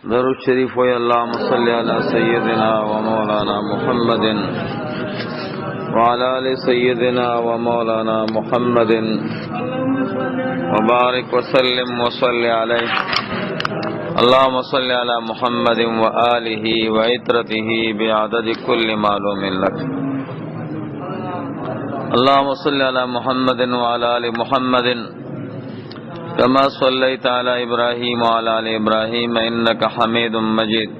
درود شریف وی اللهم صل علی سیدنا و مولانا محمد وعلى آل سيدنا ومولانا محمد وبارك وسلم وصل عليه اللهم صل على محمد وآله وعترته بعدد كل معلوم لك اللهم صل على محمد وعلى آل محمد كما صليت على إبراهيم وعلى آل إبراهيم إنك حميد مجيد.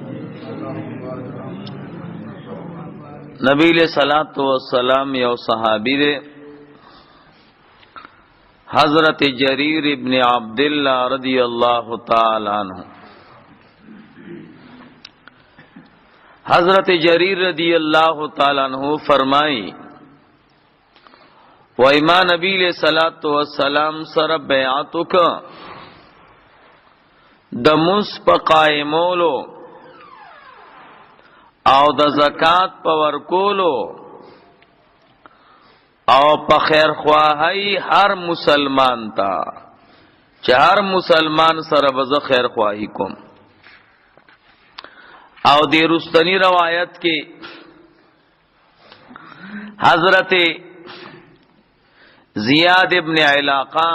نبی علیہ الصلوۃ والسلام یو صحابی دے حضرت جریر ابن عبداللہ رضی اللہ تعالی عنہ. حضرت جریر رضی اللہ تعالی عنہ فرمائی و ایمان نبی علیہ الصلوۃ والسلام سر بیعتو کا دمس پا قائمولو او د زکات په ورکولو او په خیر خواهی هر مسلمان تا چې هر مسلمان سره به خیر خواهی کوم. او د رستنی روایت کې حضرت زیاد ابن علاقہ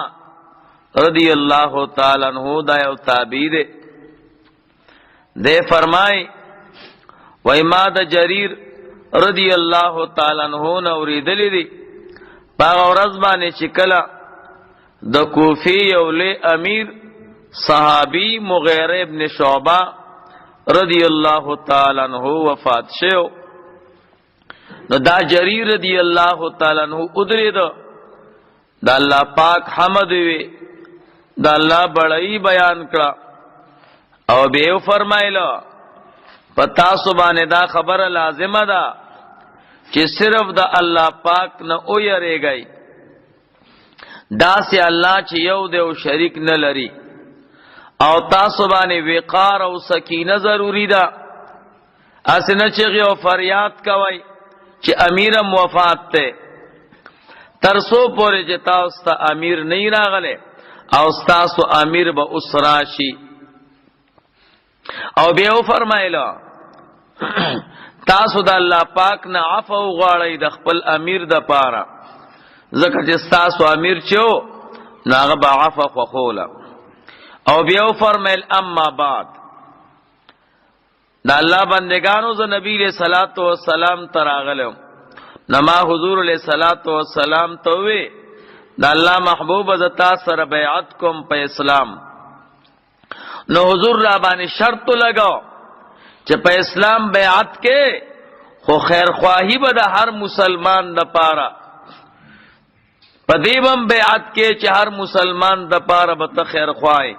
رضی اللہ تعالی عنہ دا یو تابعی دے فرمائے وای ما د جریر رضی اللہ تعالی عنہ نوریدلی دی باغ ورځ باندې چې کله د کوفی یو له امیر صحابی مغیره ابن شعبہ رضی اللہ تعالی عنہ وفات شو. نو دا جریر رضی اللہ تعالی عنہ ادرید دا اللہ پاک حمد وی دا اللہ بڑائی بیان کړه او بیو فرمایلا پتا سبحانه دا خبر لازمه ده چې صرف د الله پاک نه او یریږي دا سي الله چې یو دی او شریک نه لري او تاسو باندې وقار او سکینه ضروری ده. اسنه چې یو فریاد کوي چې امیر موافات ته ترسو پورې چې تاسو ته امیر نه راغله او تاسو امیر به اسراشي. او بیو فرمایلا تاسو د الله پاک نه عفو غواړئ د خپل امیر د پاره ځکه چې تاسو امیر چو ناغه به عفو خوخوله. او بیو فرمایل اما بعد د الله بندگانو ز نبی له صلوات و سلام تراغلو نما حضور علیہ الصلوۃ والسلام تووی د الله محبوب ز تاسو سره بیعت کوم په اسلام. نو حضور را باندې شرط لگاو چې په اسلام بیعت کې خو خیر خواهی به د هر مسلمان د پاره په دیوم بیعت کې چې هر مسلمان د پاره به خیر خواهی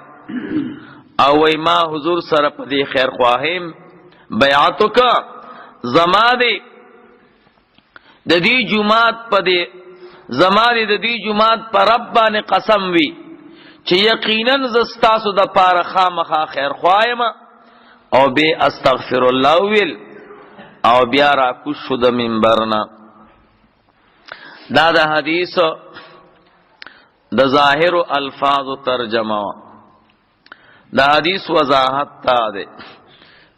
او وای ما حضور سره په دې خیر خواهیم بیعتو کا زماده د دې جمعات په دې زماده د دې جمعات پر رب باندې قسم وی چې یقینا زستاسو د پاره خامخا خیر خوایم او بی استغفر الله ویل او بیا را کو شو د منبرنا. دا د حدیث د ظاهر الفاظ ترجمه دا حدیث وضاحت تا ده.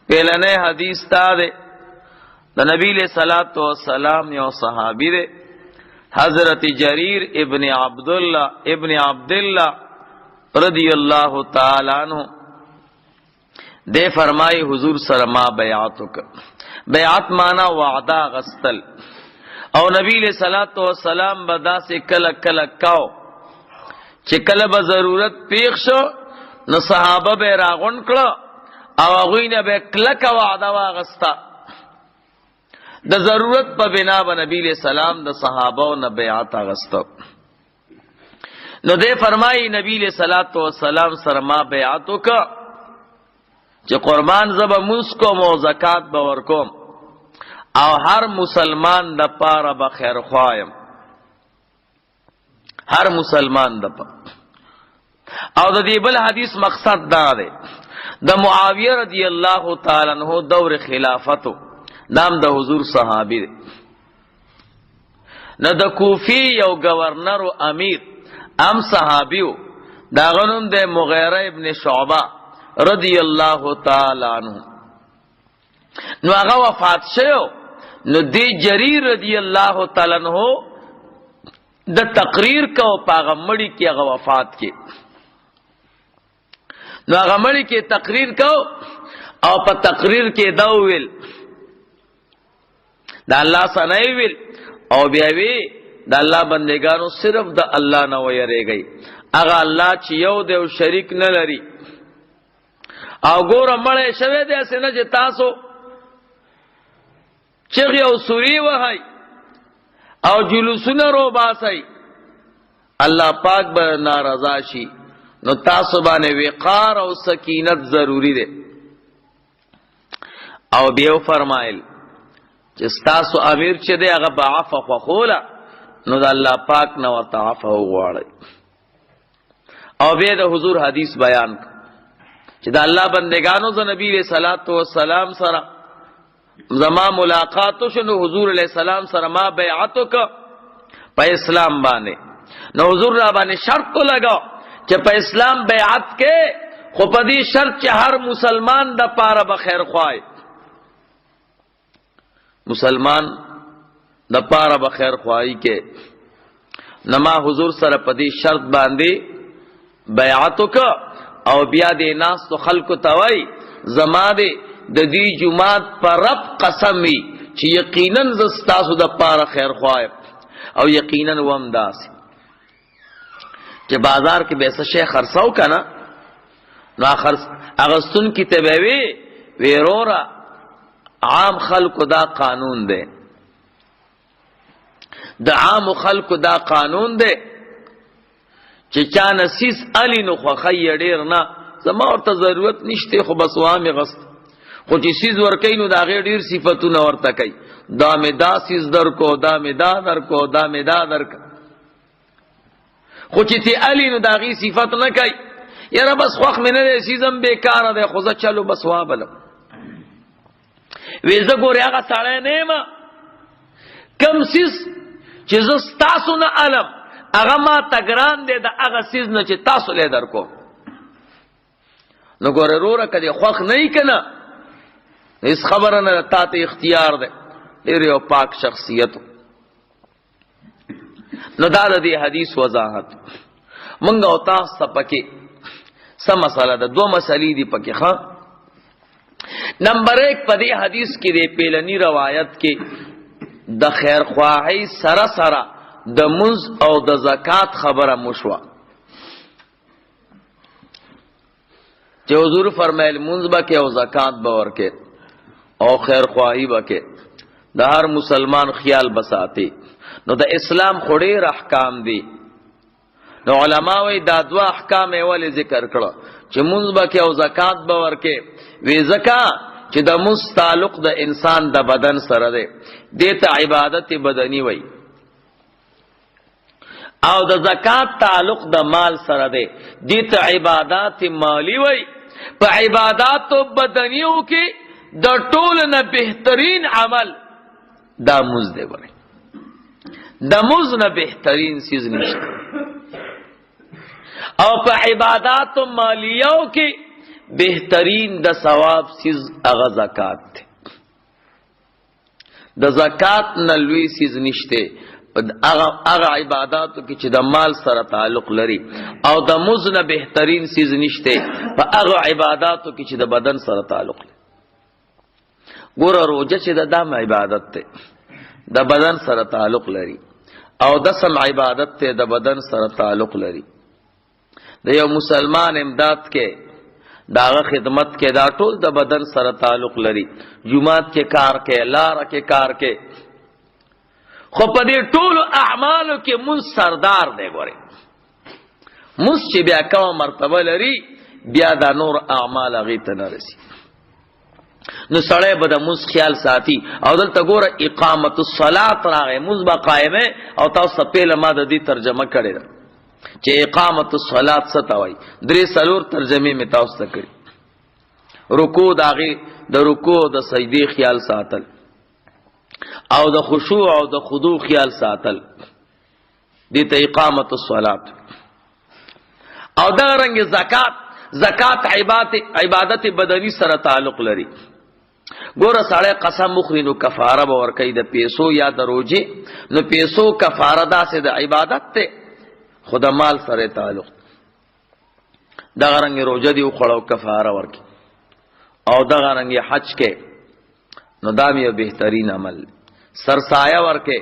پہلنے حدیث تا ده د نبی علیہ الصلوۃ والسلام یو صحابی ده حضرت جریر ابن عبداللہ رضی اللہ تعالی عنہ دے فرمائی حضور سره ما بیعتو کا. بیعت مانا وعدہ غستل او نبی علیہ الصلوۃ والسلام بدا سے کلک کلک کاو چې کله به ضرورت پیښ شو نو صحابه به راغون کړه او هغوی نه به کلک وعده واغستا. د ضرورت په بنا به نبی علیہ السلام د صحابه نه بیعت اغستو. نو دے فرمائی نبی علیہ الصلوۃ والسلام سره ما بیعت وکړه چې قربان زب مسکوم او زکات به ورکوم او هر مسلمان د پاره به خیر خوایم هر مسلمان د پاره. او د دې بل حدیث مقصد دا دی د معاویه رضی اللہ تعالی عنہ دور خلافتو نام د حضور صحابی دی. نو د کوفی یو گورنر و امیر ام صحابیو دا غنم د مغیره ابن شعبہ رضی اللہ تعالی عنہ. نو هغه وفات شو. نو دی جریر رضی اللہ تعالی عنہ د تقریر کو پاغه مړی کې هغه وفات کې. نو هغه مړی کې تقریر کو او په تقریر کې دا ویل دا الله سنای ویل او بیا وی دا الله بندگانو صرف د الله نه ویریږي. هغه الله چې یو دی او شریک نه لري. او ګوره مړی شوی دی اسنه چې تاسو چغی او سوری وهی او جلوسونه رو باسی الله پاک به ناراضا شي. نو تاسو باندې وقار او سکینت ضروری ده. او بیا فرمایل چې تاسو امیر چې دی هغه بعفو خوله نو د الله پاک نو ورته عفو وغواړي. او بیا د حضور حدیث بیان چې د الله بندگانو ز نبی علیہ الصلوۃ والسلام سره زما ملاقاتو شنو حضور علیہ السلام سره ما بیعتو کا په اسلام باندې. نو حضور را باندې شرط کو لگاو چې په اسلام بیعت کې خو په دې شرط چې هر مسلمان د پاره به خیر خوای مسلمان د پاره به خیر خوای کې نما حضور سره په دې شرط باندې بیعتو کا او بیا دې ناس تو خلق توای زما دې د دې جمعات پر رب قسم وی چې یقینا زستاسو د پاره خیر خوای او یقینا وم داس چې بازار کې به څه شي خرڅاو کنه نو اغستون کی تبوی ویرورا عام خلق دا قانون دے د عام خلق دا قانون دے چې چا نسیس علی نو خوخی ډیر نه زما ورته ضرورت نشته خو بس وامه غست خو چې سیز ورکې نو دا غیر ډیر صفاتونه ورته کوي دا می دا سیز در کو دا می دا در کو دا می دا در کو خو چې تی علی نو دا غي صفات نه کوي یاره بس خوخ منه دې سیزم بیکار ده خو ځه چلو بس وابلم وېزه ګورې هغه ساړی نه ما کم سیز چې ز تاسو نه علم هغه ما تګران دی د هغه سیز نه چې تاسو له درکو نو ګوره روره کدی خوخ نه کنه هیڅ خبره نه تا ته اختیار ده ډېر یو پاک شخصیت نو دا د دې حدیث وضاحت مونږ او تاسو پکې سم مساله ده دو مسلې دي پکې ښا نمبر 1 په دې حدیث کې د پیلنی روایت کې د خیر خواهی سره سره د منز او د زکات خبره مشوا چې حضور فرمایل منز با کې او زکات به ورکه او خیر خواهی به کې د هر مسلمان خیال بساته نو د اسلام خوري احکام دي نو علما وی دا دوا احکام اول ذکر کړه چې منز با کې او زکات به ورکه وی زکات چې د مس تعلق د انسان د بدن سره ده دته عبادت بدنی وای او د زکات تعلق د مال سره ده دته عبادت مالی وای په عبادت بدنیو کې د ټول نه بهترین عمل دا مز دی وای د مز نه بهترین چیز نشته او په عبادت مالیو کې بهترین د ثواب سیز اغا زکات تے د زکات نلوی سیز نشتے اغا عباداتو کی چی د مال سره تعلق لري او د مزن بهترین سیز نشتے پا اغا عباداتو کی چی د بدن سره تعلق لري گورا روجه چی د دام عبادت تے د بدن سره تعلق لري او دسم عبادت تے د بدن سره تعلق لري د یو مسلمان امداد کې داغه خدمت کې دا ټول د بدن سره تعلق لري جمعات کې کار کې لار کې کار کې خو په دې ټول اعمالو کې مون سردار دی ګوري مس چې بیا کوم مرتبه لري بیا دا نور اعمال هغه ته نه رسي نو سړی به د مس خیال ساتي او دلته ګوره اقامت الصلاه راغې مس با قائمه او تاسو په لمه د دې ترجمه کړی ده چې اقامت الصلات ستوي درې سلور ترجمه می تاسو ته کړی رکوع داغه د رکوع د سجدي خیال ساتل او د خشوع او د خضوع خیال ساتل دې ته اقامت الصلات او دا رنګ زکات زکات عبادت بدنی سره تعلق لري. ګوره سړی قسم مخري نو کفاره به ورکوي د پیسو یا د روجې، نو پیسو کفاره داسې د عبادت ته خو د مال سره تعلق. دغه رنګ روجه دی وخوړه کفاره ورکي، او دغه رنګ حج کې نو دا یو بهترین عمل سرسایه ورکه.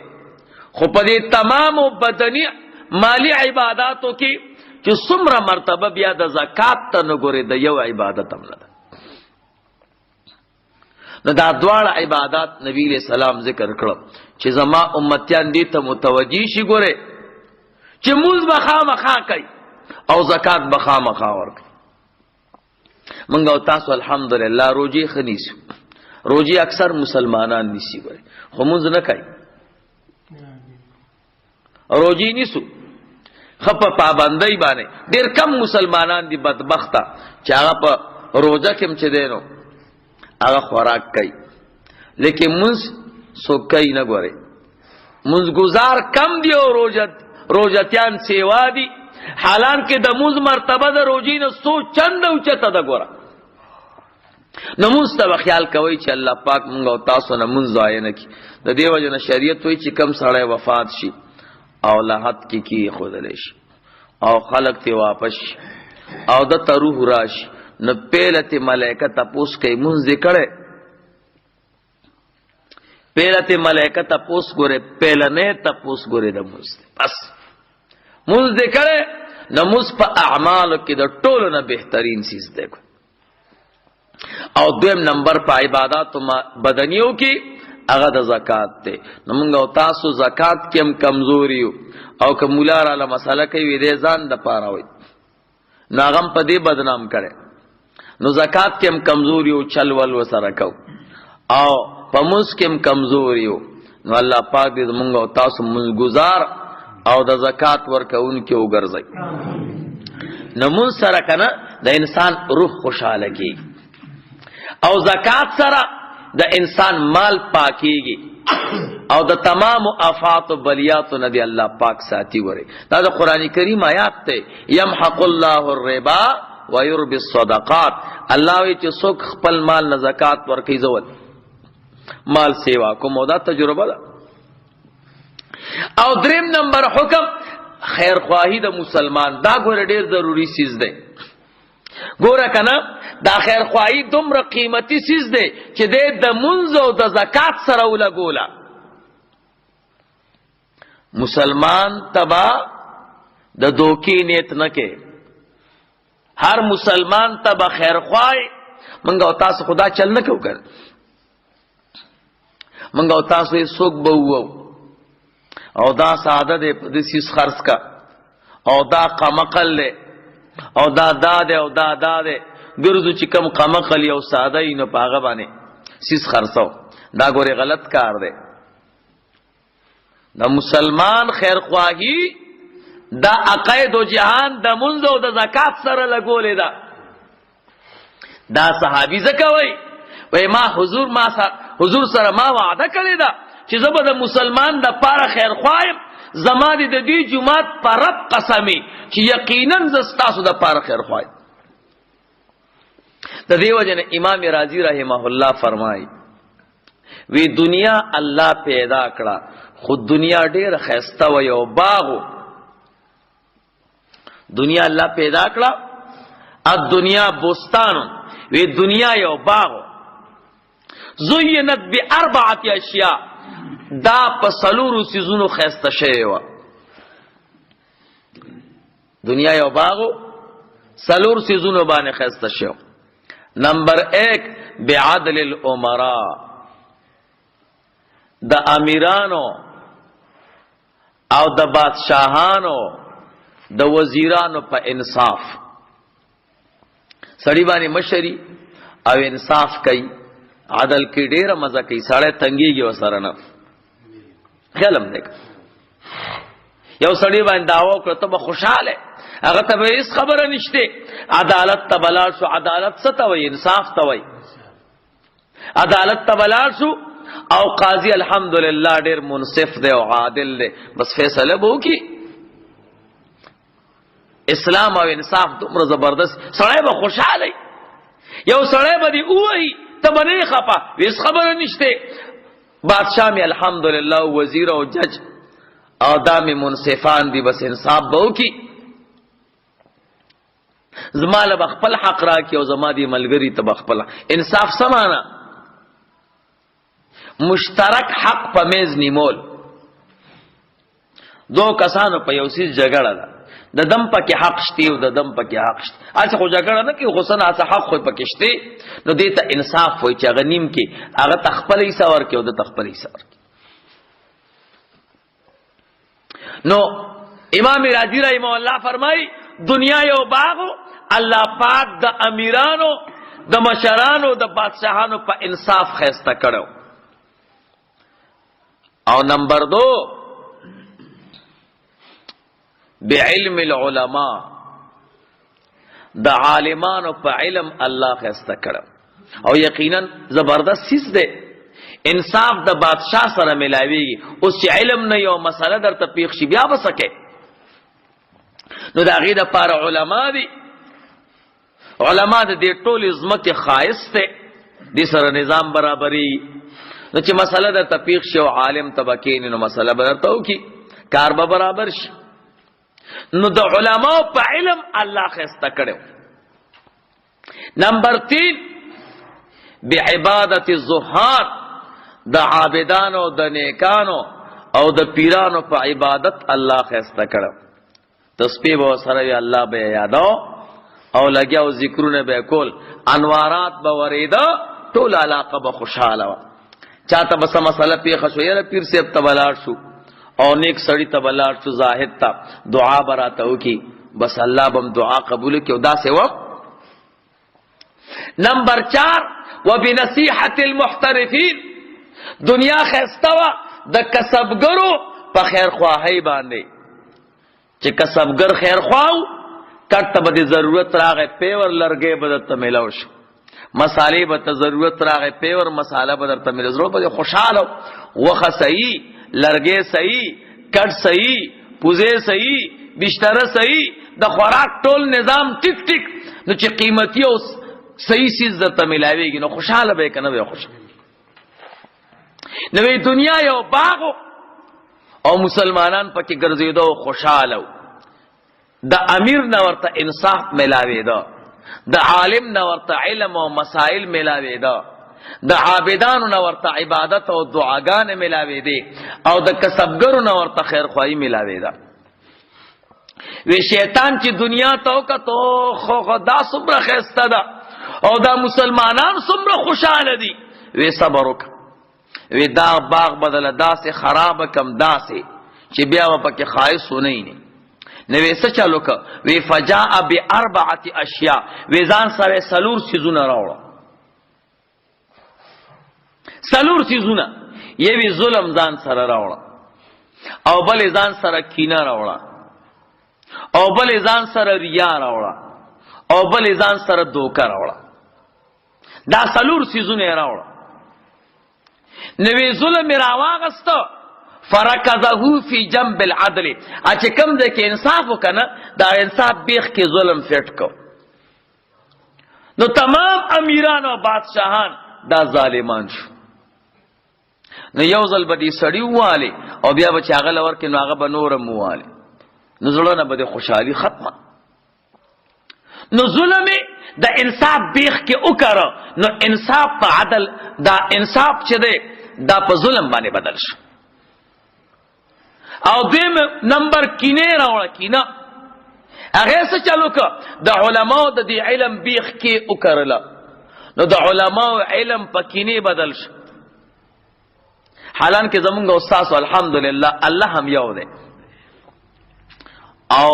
خو په دې تمام بدنی مالی عبادتو کې چې څومره مرتبه بیا د زکات ته نه ګوري، د یو عبادت هم نه ده. نو دا دواړه عبادت نبی علیہ السلام ذکر کړو چې زما امتیان دې ته متوجی شي. ګوره چې موږ بخامخا کوي او زکات بخامخا ورکوي. منګ او تاسو الحمدلله روزي خنیسو، روزي اکثر مسلمانان نیسی ګوره، خو موږ نه کوي. روزي نیسو خپ پابندۍ باندې ډیر کم مسلمانان دي بدبخته چې هغه په روزه کې چې دینو هغه خوراک کوي، لیکن منځ سو کوي نه ګوره. منځ گزار کم دی او روزتیان سیوا دي، حالان کې د منځ مرتبه د روزي نه سو چند اوچته ده. ګوره نو منځ ته خیال کوي چې الله پاک مونږ او تاسو نه منځ ضایع نه کړي. د دې وجه نه شریعت وایي چې کم سړی وفات شي او لحد کی خودلی شي او خلق تی واپس شي او د روح راشي، نو پیلت ملائکه تپوس کوي منځ دې کړي. پیلت ملائکه تپوس ګوره، پیلنه تپوس ګوره د منځ بس منځ دې کړي. نو منځ په اعمالو کې د ټولو نه بهترین چیز دی. او دویم نمبر په عبادت بدنیو کې هغه د زکات ته. نو موږ او تاسو زکات کې هم کمزوري یو، او که مولا را له مسله کوي دې ځان د پاره وي ناغم په دې بدنام کړي. نو زکات کې هم کمزوري یو، چل ول وسره کو، او په موږ کې هم کمزوري یو. نو الله پاک دې موږ او تاسو موږ گزار او د زکات ورکون کې وګرځي. نو موږ سره کنه د انسان روح خوشاله کی، او زکات سره د انسان مال پاکیږي، او د تمام آفات و بلیات ندی الله پاک ساتي. وره دا د قران کریم آیات ته یمحق الله الربا ويربي الصدقات. الله وی چې څوک خپل مال نه زکات ورکړي زول مال سیوا کوم، دا تجربه ده. او دریم نمبر حکم خیر خواهی د مسلمان، دا ګوره ډیر ضروری چیز دی. ګوره کنه دا خیر خواهی دومره قیمتي چیز دی چې د منځ او د زکات سره ولګوله. مسلمان تبا د دوکې نیت نه کې، هر مسلمان تبا خیر خواهی. منګ او تاسو خدا چل نه کو کړ، منګ او تاسو یې سوق بوو او دا ساده دې د سیس خرڅ کا، او دا قمقل له، او دا داده او دا داده ګرځو چې کم قمقل یو ساده یې نه پاغه باندې سیس خرڅو. دا ګوره غلط کار دی. دا مسلمان خیر خواهی دا عقاید و جهان د منځ او د زکات سره لګولې ده. دا صحابي زکوي وای ما حضور سره ما وعده کړی ده چې زه به د مسلمان د پاره خیر خوایم، زما د دې جمعات پر رب قسمی چې یقینا ز تاسو د پاره خیر خوایم. د دې وجه نه امام رازی رحمه الله فرمایي وی دنیا الله پیدا کړه، خود دنیا ډېر خسته و یو باغو. دنیا الله پیدا کړه، ا دنیا بوستان، وی دنیا یو باغو. زینت باربعه اشیاء، دا په سلورو سيزونو خسته شوی و. دنیا یو باغو سلور سيزونو باندې خسته شو. نمبر 1 بعدل الامراء، د امیرانو او د بادشاہانو د وزیرانو په انصاف. سړی باندې مشری او انصاف کوي، عدل کې ډیره مزه کوي، سړی تنګيږي وسره نه. خیالم دیکھ یو سړی باندې داوا کړ ته به خوشاله، هغه ته به هیڅ خبره نشته. عدالت تبلال شو، عدالت څه ته وایي؟ انصاف ته وایي. عدالت تبلال شو او قاضی الحمدللہ ډیر منصف دی او عادل دی، بس فیصله به وکي. اسلام او انصاف دومره زبردست، سړی به خوشحاله یو سړی به دی ووایي ته به نه خپه ویس خبره نشته، بادشاہ می الحمدلله وزیر او جج او دا می منصفان دی بس انصاف به وکي، زما له بخپل حق راکي او زما دی ملګری ته بخپل انصاف سمانا مشترک حق په میز نیمول. دو کسانو په یو سیس جګړه ده، د دم پکې حق شته او د دم پکې حق شته، اڅه خو جګړه نه کې غسن اڅه حق خو پکې شته، نو دې ته انصاف وای چې هغه نیم کې هغه تخپل حصہ ورکړي او د تخپل حصہ ورکړي. نو امام راضی رحمه الله فرمای دنیا یو باغ، الله پاک د امیرانو د مشرانو د بادشاہانو په انصاف خیسته کړو. او نمبر 2 بعلم العلماء، د عالمانو په علم الله خیسته کړو. او یقینا زبردست چیز ده، انصاف د بادشاہ سره ملاویږي. اوس چې علم نه یو مسله درته پیښ شي بیا وسکه، نو د هغې دپاره علما دي. علما د دې ټولې ځمکې خایست دی، دې سره نظام برابري. نو چې مسله درته پیښ شي او عالم ته به کښېني نو مسله به درته وکړي، کار به برابر شي. نو د علماو په علم الله خیسته کړو. نمبر 3 بعبادت الزهاد، د عابدانو د نیکانو او د پیرانو په عبادت الله خیسته کړو. تسبیح به سره وي، الله به یادو او لګیاو ذکرونه به کول، انوارات به ورېده، ټول علاقه به خوشحاله وه. چاته به څه مسله پیښه شو، یاره پیر صاحب ته به لاړ شو او نیک سړي ته به لاړ شو، زاهد ته دعا به راته وکړي، بس الله به هم دعا قبول کړي. او داسې وه. نمبر 4 وبنصیحت المحترفین، دنیا خیسته وه د کسبګرو په خیرخواهۍ باندې، چې کسبګر خیرخواو کټ ته به د ضرورت راغی پیور لرګی به درته میلاو شو، مسالې به ته ضرورت راغی پیور مساله به درته میلاو، زړه به خوشحاله، وخه صحیح، لرګی صحیح، کټ صحیح، پوزې صحیح، بشتره صحیح، د خوراک ټول نظام ټیک ټیک، نو چې قیمتي او صحیح چیز درته میلاویږي نو خوشحاله به که نه به خوشحاله. نوې دنیا یو باغ او مسلمانان پکې ګرځېده او خوشحاله. د امیر نه ورته انصاف ملاوېده، د عالم نه ورته علم او مسائل ملاوېده، د عابدانو نه ورته عبادت او دعاګانې ملاوېدې، او د کسبګرو نه ورته خیرخواهي ملاوېده. وی شیطان چې دنیا ته وکتو خو دا څومره ښایسته ده او دا مسلمانان څومره خوشحاله دي، وی صبر وکړه، وی دا باغ بدله داسې خراب کم داسې چې بیا به پکې خایس ونه نه. نوې څه چلو که وی فجاء باربعه اشیاء، وی ځان سره 4 څیزونه راوړه. 4 څیزونه، یوی ظلم ځان سره راوړه، او بل ځان سره کینه راوړه، او بل ځان سره ریا راوړه، او بل ځان سره دوکه راوړه. دا 4 څیزونه راوړه. نوې ظلم راواغسته، فرکزه فی جنب العدل، اچھے کم دے کہ انصاف ہو کنا دا انصاف بیخ کے ظلم فیٹ کو. نو تمام امیران و بادشاہان دا ظالمان شو. نو یو ځل بدی سړی واله او بیا بچ هغه لور کې نو هغه بنورم واله، نو زړه نه بده خوشحالي ختمه. نو ظلم دا انصاف بیخ کے وکړه، نو انصاف په عدل، دا انصاف چې دی دا په ظلم باندې بدل شو. او دیم نمبر کینه راوړه، کینه هغه څه چلو که د علماو د دې علم بیخ کې وکړله، نو د علماو علم په کینه بدل شو. حالان کې زمونږ استاد الحمدلله الله هم یو دی او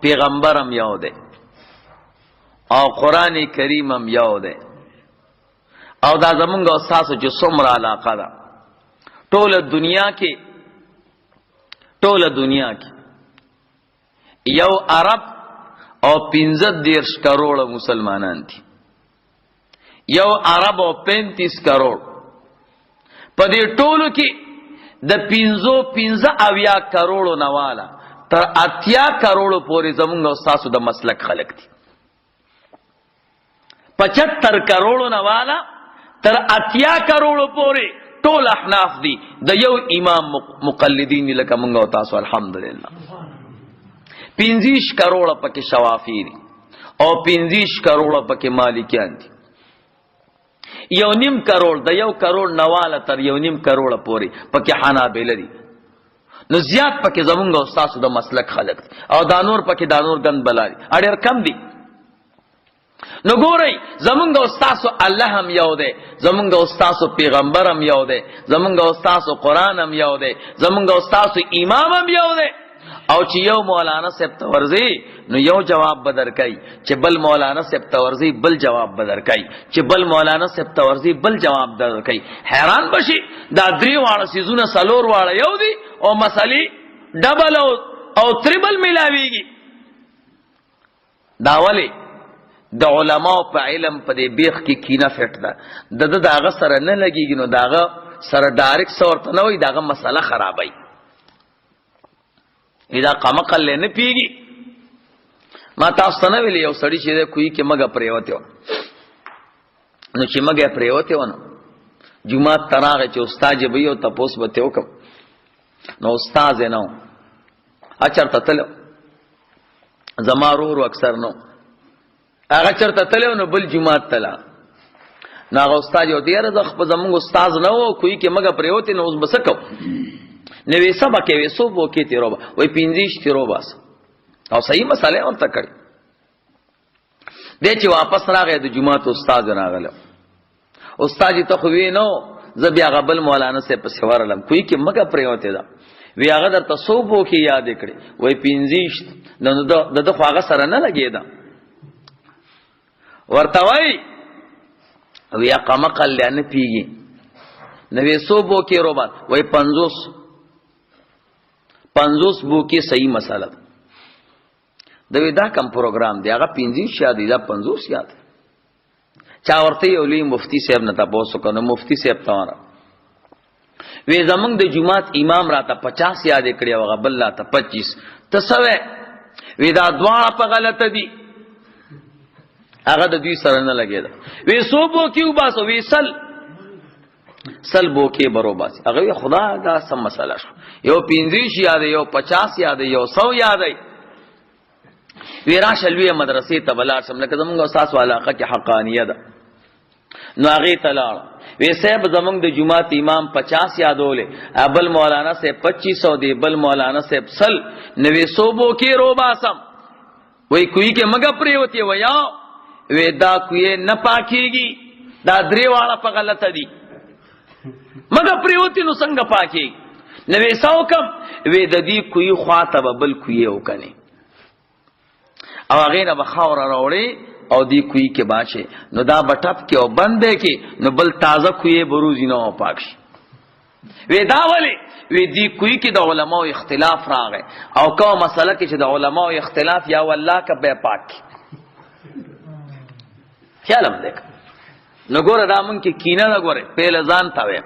پیغمبر هم یو دی او قرآن کریم هم یو دی، او دا زمونږ استاد چې څومره علاقه ده ټوله دنیا کې یو عرب او 15 کروڑ مسلمانان دي، یو عرب او 35 کروڑ، په دې ټولو کې د 15 کروڑو نواله تر 80 کروڑو پورې زمونږ او تاسو د مسلک خلق دي. 75 کروڑو نه والا تر 80 کروڑو پورې ټول احناف دي د یو امام مقلدین لکه مونږ او تاسو الحمدلله. 25 کروڑ پکې شوافی دي او 25 کروڑ پکې مالکیان دي. 1.5 کروڑ د 1 کروڑ نواله تر 1.5 کروڑ پورې پکې حنابلہ دي. نو زیات پکې زمونږ او تاسو د مسلک خلق دي او دا نور پکې دا نور ګند بلاري اړیر کم دي. نو ګورئ زمونږ او تاسو الله هم یو دی، زمونږ او تاسو پیغمبر هم یو دی، زمونږ او تاسو قران هم یو دی، زمونږ او تاسو امام هم یو دی. او چې یو مولانا صاحب تورزی نو یو جواب بدر کوي، چې بل مولانا صاحب تورزی بل جواب بدر کوي، چې بل مولانا صاحب تورزی بل جواب بدر کوي. حیران بشي دا درې واړه سيزونه سلور واړه یو دي او مسالې ډبل او تریبل ملاويږي. دا ولی د علماء په علم په دې بیخ کې کینه فټ ده، دغه سره نه لګيږي نو داغه سره ډایرکټ سورته نه وي، داغه مسله خرابای. اذا قمقل نه پیږي. ما تاسو ته نه ویل یو سړی چې کوی کې مګه پریوته و، نو چې مګه پریوته و نو جمعه تراغه چې استاد به یو تپوس به وکم، نو استاد نه اچرته تل زمارور اکثر نو هغه چرته تلو نو بل جمعه تلا نو هغه استاد یو ډیر د خپل زمونږ استاد نه وو، کوی کې مګه پریوته نو اوس بسکو نو وی سبا کې وی سو بو کې تیروبا وای 25 تیروبا او صحیح مسئله اون تک کړي. د چې واپس راغی د جمعه استاد راغله، استاد ته خو وی نو زبیا غبل مولانا سے پس ورلم کوی کې مګه پریوته دا وی هغه در تصوبو کې یاد کړي وای 25 نو د خواغه سره نه لګیدا ورته وای وی قمقل لنه پیږي نو وی صوبو کې روبات وای 50 بو کې صحیح مساله دوی دا کم پروګرام دی هغه 25 یاد دی دا 50 یاد چا ورته یو لوی مفتی صاحب نه تاسو کنه مفتی صاحب تاوانه وی زمنګ د جمعات امام راته 50 یاد کړی او غبل راته 25 تسوي وی دا دواړه په غلطه دي هغه د دوی سره نه لګیدا وی صوبو کیو باسو وی سل بو کې برو باسي هغه خدا دا سم مسله شو یو 25 یاد یو 50 یاد یو 100 یاد ویرا شلوی مدرسې ته بلار سم لکه زمونږ اساس علاقه کې حقانیه ده نو هغه تلاړ وی صاحب زمونږ د جمعات امام 50 یادولې ابل مولانا سے 2500 دی بل مولانا سے سل نوې صوبو کې رو باسم وای کوی کې مګه پریوتی ویا وی دا کوی نه پاکيږي دا درې واړه په غلطه دي مګه پریوتی نو څنګه پاکي نوې ساوکم وی د دې کوی خواته بل کوی وکني او هغه نه بخاور راوړي او دی کوی کې باشه نو دا بټپ کې او بندې کې نو بل تازه کوی بروزي نو پاک شي وی دا ولی وی دی کوی کې د علماء اختلاف راغی او کوم مسله کې چې د علماء اختلاف یا والله کا به پاک خیالم دیکھ نو ګوره دا مونږ کې کینه نه ګوره په لزان تاوي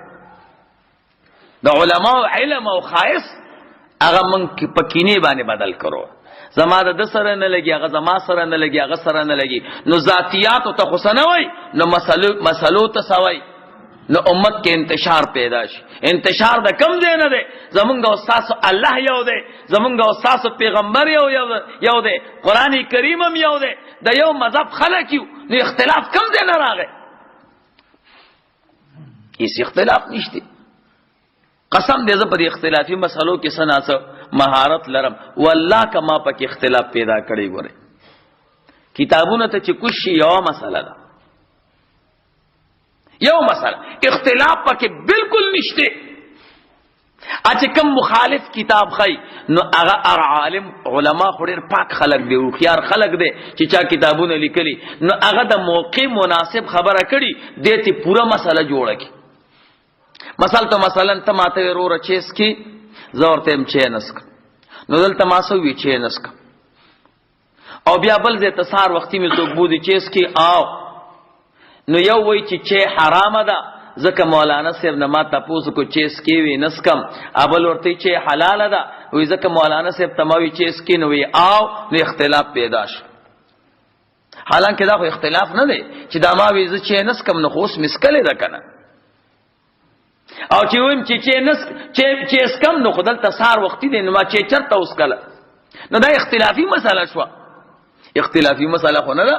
د علماء علم او خاص هغه مونږ په کینه باندې بدل کرو زما د سره نه لګي هغه زما سره نه لګي هغه سره نه لګي نو ذاتيات او تخصنه وای نو مسلو ته سوای نو امت کې انتشار پیدا شي انتشار د کم دی نه دی زمونږ استاد الله یو دی زمونږ استاد پیغمبر یو دی قران کریم هم یو دی د یو مذهب خلک یو نو اختلاف کم دی نه راغی هیڅ اختلاف نشته قسم دې زه په اختلافي مسلو کې سناسه مهارت لرم والله کما پک اختلاف پیدا کړي ګوره کتابونه ته چې کوم شی یو مسله ده یو مسله اختلاف پک بالکل نشته اته کوم مخالف کتاب خای نو هغه عالم علما خوري پاک خلق دی او خيار خلق دی چې چا کتابونه لیکلي نو هغه د موقع مناسب خبره کړي دته پورا مسله جوړه کی مثلا ته ماته ورور چیس کی زورته هم چینسک نو دلته ما سو وی چینسک او بیا بل زه تصار وختي می تو بودی چیس کی آو نو یو وای چې حرام ده ځکه مولانا صاحب نه ما تاسو کو چیس کی وی نسکم ابل ورته چې حلاله ده وی ځکه مولانا صاحب تموي چیس کی نو وی او نو اختلاف پیدا شو. حالانکه دا خو اختلاف نه دی چې دا ما وی ز چې نسکم نو خوس مسکله ده کنه او چې ویم چې اسکم نو خدل تسار وختي دی نو ما چې چرته اوس کله نو دا اختلافي مسله شو. اختلافي مسله خو نه ده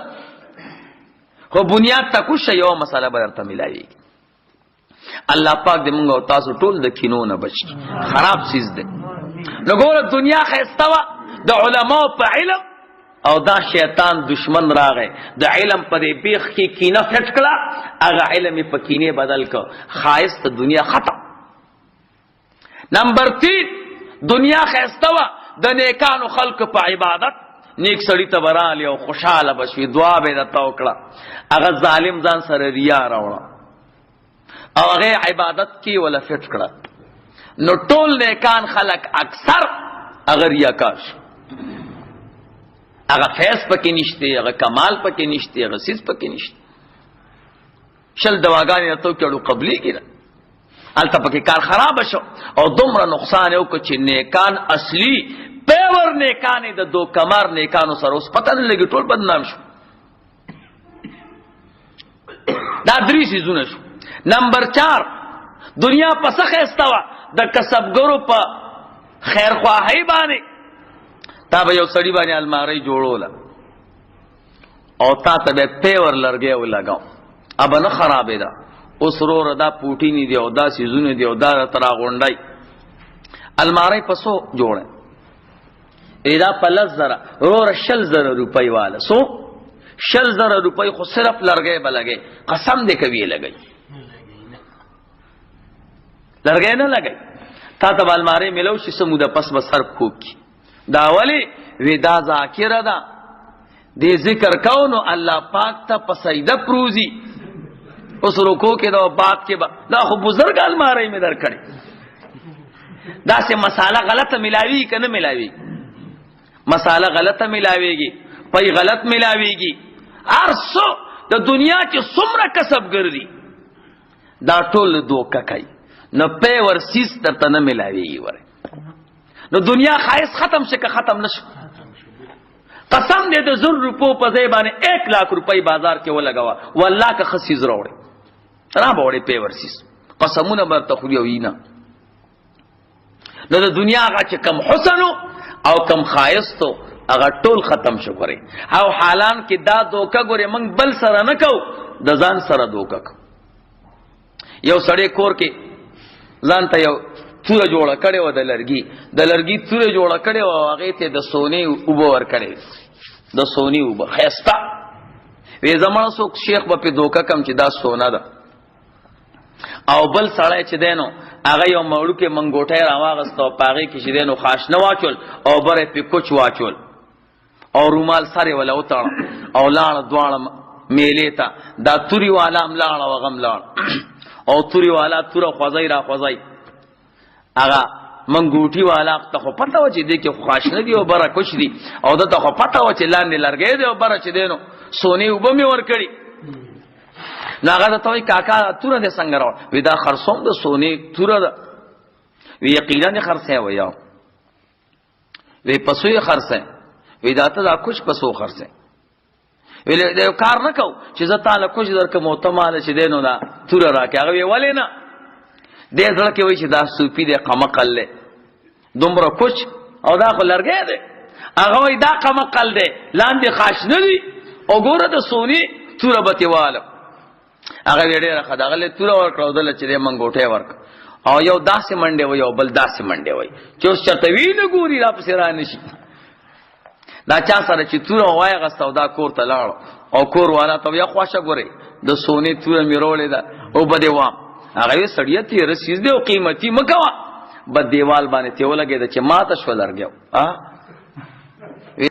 خو بنیاد تکو شی یو مسله برته ملایي. الله پاک دې موږ او تاسو ټول د کینو نه بچ خراب چیز ده. نو ګوره دنیا خیستوا د علماء په علم او دا شیطان دشمن راغی د علم په دې بیخ کې کینه فټ کړه هغه علم په کینه بدل کړ خایس ته دنیا ختم. نمبر 3 دنیا خیستوا د نیکانو خلق په عبادت نیک سړی ته برالی او خوشاله بشوي دعا به د توکړه هغه ظالم ځان سره ریا راوړه او هغه عبادت کې ولا فټ کړه نو ټول نیکان خلق اکثر هغه ریاکار هغه فیض پکې نشته هغه کمال پکې نشته هغه سیس پکې نشته شل دواګانې ته کېړو قبلي کړه الته پکې کار خراب شو او دومره نقصان یو چې نیکان اصلي پیور نیکانې د دو کمار نیکانو سره اوس پته نه لګي ټول بدنام شو. دا درې سيزونه شو. نمبر 4 دنیا پسخه استوا د کسبګرو په خیر خواهی باندې تا به یو سړی باندې الماری جوړوله او تا ته به پیور لرګي ولګاو اب نه خرابې ده اوس رو دا پوټی نه دی او دا سيزونه دی او دا ترا غونډای الماری پسو جوړه ایدا پلس زرا رو شل زرا روپی والا سو شل زرا روپی خو صرف لرګي بلګي قسم دې کوي لګي لرګي نه لګي تا ته الماری ملو شي سموده پس بسر کوک دا ولی ودا ذاکر ده دې ذکر کونو الله پاک ته پسیده پروزی اوس رکو کې دا باب کې دا خو بزرگ الماری می در کړي دا سه مساله غلطه ملاوی کنه ملاوی مساله غلطه ملاویږي پای غلط ملاویږي ارسو د دنیا کې څومره کسب ګرځي دا ټول دوکه کوي نو په ورسیس ته نه ملاویږي وره نو دنیا خایس ختم شي که ختم نشو قسم دې د 100 روپو په ځای باندې 1 लाख روپۍ بازار کې ولګوا والله که خسیز راوړي را بوړي په ورسیس قسمونه مرته خو یو نه نو د دنیا هغه چې کم حسن او کم خایستو هغه ټول ختم شو غره او حالان کې دا دوکه ګوره موږ بل سره نه کو د ځان سره دوکه کو. یو سړی کور کې ځان ته یو توره جوړه کړي و د لرګي توره جوړه کړي و هغه ته د سونی اوبو ور کړي د سونی اوبو خيستا وې زمانه سو شیخ په دوکه کم چې دا سونا ده او بل سړی چې دینو هغه یو مړو کې منګوټه راواغستو پاغه کې چې دینو خاص نه واچول او بره په کوچ واچول او رومال سره ولا وتاړ او لاړ دواړه میلې ته دا توري والا املاړ او غم لاړ او توري والا توره خوځای را خوځای هغه منګوټي والا ته خو پته و چې دې کې خاص نه دی او بره کوچ دی او دا ته خو پته و چې لاندې لرګې دی او بره چې دینو سونی وبمي ور کړی ناغه ته وای کاکا توره دې څنګه راو ودا خرصوم د سونی توره ده وی یقینا خرڅه ویا وی پسوی خرڅه ودا ته دا کوچ پسو خرڅه ویل دې کار نه کو چې زه تعالی کوچ درکه موتماله چې دینو دا توره راکې هغه وی ولې نه دې ځل کې وای چې دا سوپی دې قمقل له دومره کوچ او دا خو لرګې ده هغه وای دا قمقل ده لاندې خاص نه دی او ګوره د سونی توره بتیواله هغه ډېر خداغله توره ورکړو دل چې منګوټه ورک او یو داسې منډه وای او بل داسې منډه وای چې اوس چرته وینې ګوري را پسې را نشي دا چا سره چې توره وای غستو دا کور ته لاړ او کور والا ته یا خواشه ګوري د سونی توره میرولې ده او بده وام هغه سړیت یې رسیز دی او قیمتي مکوا بد دیوال باندې ته ولګي د چې ماته شو لرګیو